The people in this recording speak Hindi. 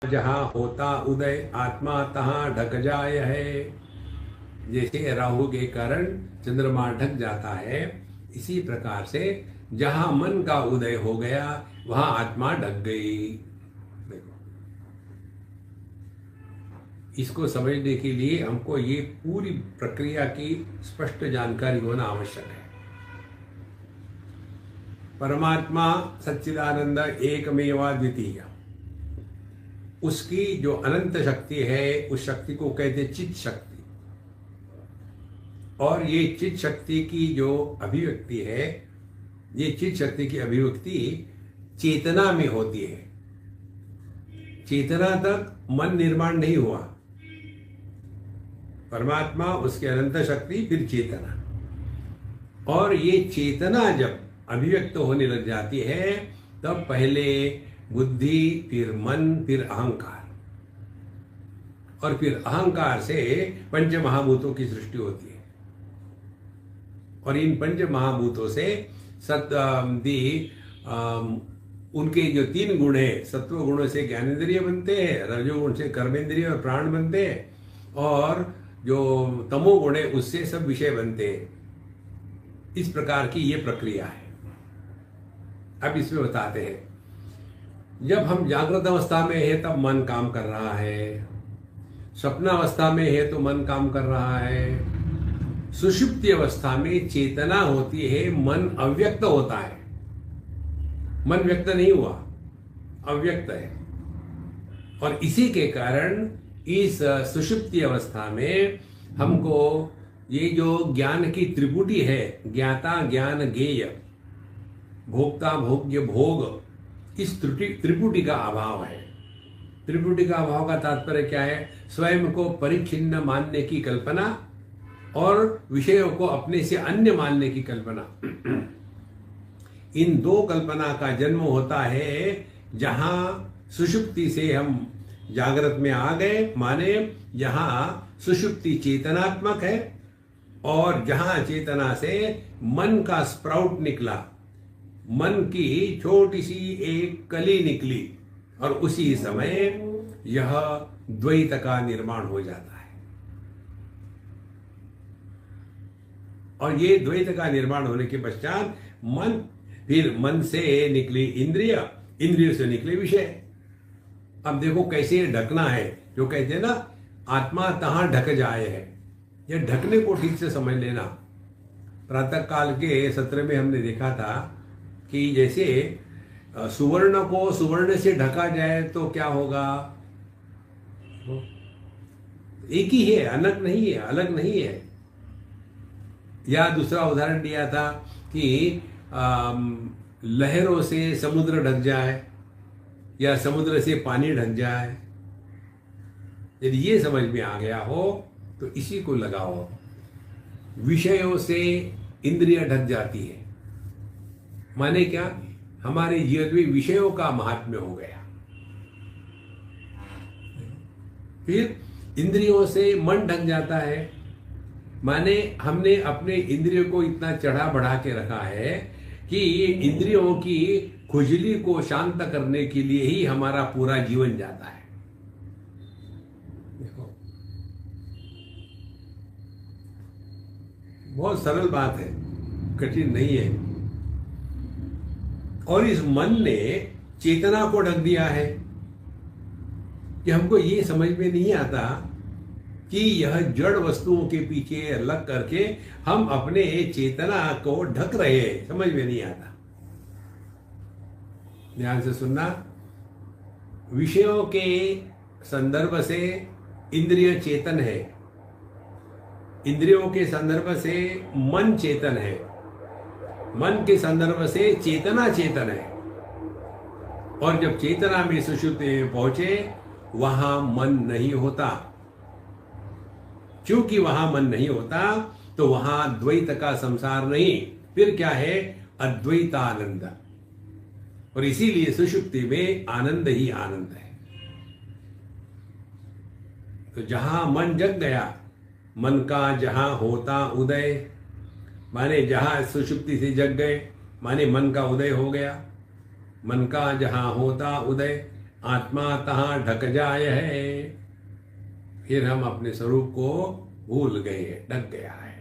जहाँ होता उदय आत्मा तहाँ ढक जाय है। जैसे राहु के कारण चंद्रमा ढक जाता है, इसी प्रकार से जहाँ मन का उदय हो गया वहाँ आत्मा ढक गई। देखो, इसको समझने के लिए हमको ये पूरी प्रक्रिया की स्पष्ट जानकारी होना आवश्यक है। परमात्मा सच्चिदानंद एकमेवा द्वितीय, उसकी जो अनंत शक्ति है उस शक्ति को कहते चित शक्ति। और ये चित शक्ति की जो अभिव्यक्ति है, ये चित शक्ति की अभिव्यक्ति चेतना में होती है। चेतना तक मन निर्माण नहीं हुआ, परमात्मा, उसकी अनंत शक्ति, फिर चेतना। और ये चेतना जब अभिव्यक्त होने लग जाती है तब पहले बुद्धि, फिर मन, फिर अहंकार, और फिर अहंकार से पंच महाभूतों की सृष्टि होती है। और इन पंच महाभूतों से उनके जो तीन गुण है, सत्व गुणों से ज्ञानेंद्रिय बनते हैं, रजोगुण से कर्मेंद्रिय और प्राण बनते हैं, और जो तमोगुण है उससे सब विषय बनते हैं। इस प्रकार की ये प्रक्रिया है। अब इसमें बताते हैं, जब हम जागृत अवस्था में है तब मन काम कर रहा है, स्वप्नावस्था में है तो मन काम कर रहा है, सुषुप्ति अवस्था में चेतना होती है, मन अव्यक्त होता है। मन व्यक्त नहीं हुआ, अव्यक्त है। और इसी के कारण इस सुषुप्ति अवस्था में हमको ये जो ज्ञान की त्रिपुटी है, ज्ञाता ज्ञान ज्ञेय, भोक्ता भोग्य भोग, इस त्रिपुटी का अभाव है। त्रिपुटी का अभाव का तात्पर्य क्या है? स्वयं को परिच्छिन्न मानने की कल्पना और विषयों को अपने से अन्य मानने की कल्पना। इन दो कल्पना का जन्म होता है जहां सुषुप्ति से हम जागृत में आ गए, माने जहां सुषुप्ति चेतनात्मक है और जहां चेतना से मन का स्प्राउट निकला, मन की छोटी सी एक कली निकली, और उसी समय यह द्वैत का निर्माण हो जाता है। और ये द्वैत का निर्माण होने के पश्चात मन, फिर मन से निकली इंद्रिय, इंद्रिय से निकले विषय। अब देखो कैसे ढकना है, जो कहते हैं ना आत्मा तहां ढक जाए है, यह ढकने को ठीक से समझ लेना। प्रातः काल के सत्र में हमने देखा था कि जैसे सुवर्ण को सुवर्ण से ढका जाए तो क्या होगा? एक ही है, अलग नहीं है, अलग नहीं है। या दूसरा उदाहरण दिया था कि लहरों से समुद्र ढक जाए या समुद्र से पानी ढक जाए। यदि ये समझ में आ गया हो तो इसी को लगाओ। विषयों से इंद्रिय ढक जाती है, माने क्या? हमारे जीवन में विषयों का महात्म्य हो गया। फिर इंद्रियों से मन ढक जाता है, माने हमने अपने इंद्रियों को इतना चढ़ा बढ़ा के रखा है कि इंद्रियों की खुजली को शांत करने के लिए ही हमारा पूरा जीवन जाता है। देखो, बहुत सरल बात है, कठिन नहीं है। और इस मन ने चेतना को ढक दिया है कि हमको ये समझ में नहीं आता कि यह जड़ वस्तुओं के पीछे लग करके हम अपने चेतना को ढक रहे हैं, समझ में नहीं आता। ध्यान से सुनना। विषयों के संदर्भ से इंद्रिय चेतन है, इंद्रियों के संदर्भ से मन चेतन है, मन के संदर्भ से चेतना चेतन है। और जब चेतना में सुषुप्ति में पहुंचे वहां मन नहीं होता। क्योंकि वहां मन नहीं होता तो वहां द्वैत का संसार नहीं, फिर क्या है? अद्वैतानंद। और इसीलिए सुषुप्ति में आनंद ही आनंद है। तो जहां मन जग गया, मन का जहां होता उदय, माने जहां सुषुप्ति से जग गए, माने मन का उदय हो गया। मन का जहां होता उदय, आत्मा तहाँ ढक जाए है, फिर हम अपने स्वरूप को भूल गए, ढक गया है।